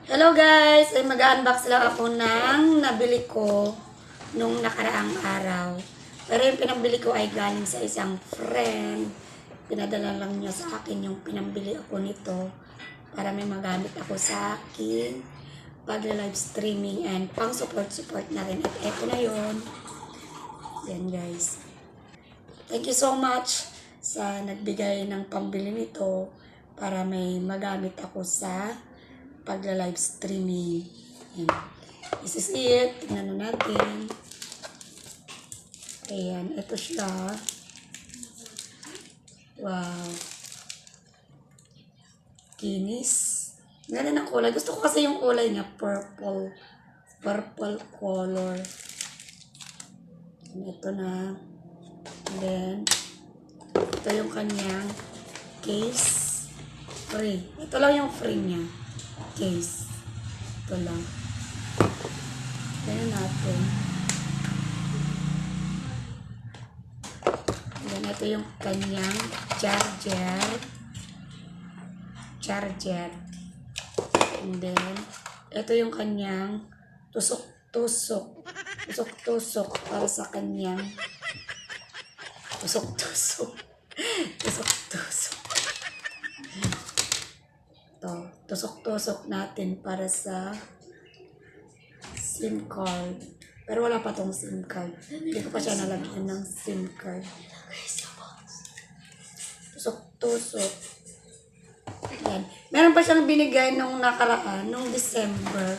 Hello guys! Ay mag-unbox lang ako ng nabili ko nung nakaraang araw. Pero yung pinambili ko ay galing sa isang friend. Pinadala lang niya sa akin yung pinambili ako nito para may magamit ako sa akin pag-live streaming and pang support na rin. At eto na yun. Yan guys. Thank you so much sa nagbigay ng pambili nito para may magamit ako sa pagla-live streaming. Ayan. This is it. Tingnan natin. Ayan. Ito siya. Wow. Kinis. Ganda ng kulay. Gusto ko kasi yung kulay niya. Purple. Purple color. And ito na. And then, ito yung kanyang case. Free. Ito lang yung free niya. Case. Ito lang. Tignan natin. Then, ito yung kanyang charger. And then, ito yung kanyang tusok-tusok. Tusok-tusok para sa kanyang tusok-tusok. Tusok-tusok. Tusok-tusok natin para sa SIM card. Pero wala pa tong SIM card. Hindi ko pa siya nalagyan ng SIM card. Tusok-tusok. Yan. Meron pa siyang binigay nung nakaraan, nung December.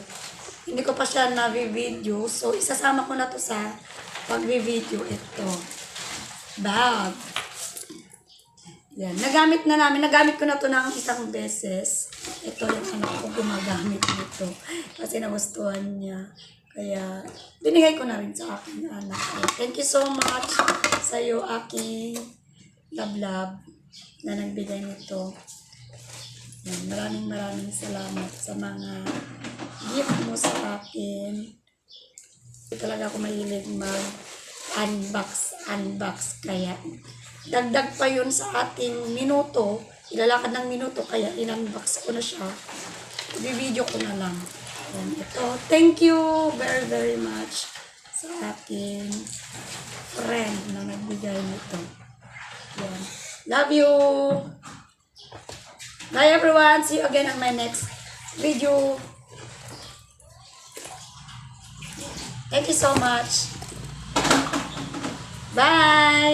Hindi ko pa siya na-video. So, isasama ko na to sa pag-video ito. Bag. Yan. Nagamit na namin. Nagamit ko na to ng isang beses. Ito yung anak ko gumagamit nito. Kasi nagustuhan niya. Kaya, binigay ko na rin sa aking anak ko. Thank you so much sa iyo, aking love na nagbigay nito. Yan. Maraming salamat sa mga gift mo sa akin. Talaga ako mahilig mag-unbox. Kaya, dagdag pa yun sa ating minuto. Ilalakad ng minuto, kaya in-unbox ko na siya. I-video ko na lang. Yan, ito. Thank you very much sa aking friend na nagbigay nito. Yan. Love you! Bye everyone! See you again on my next video. Thank you so much. Bye!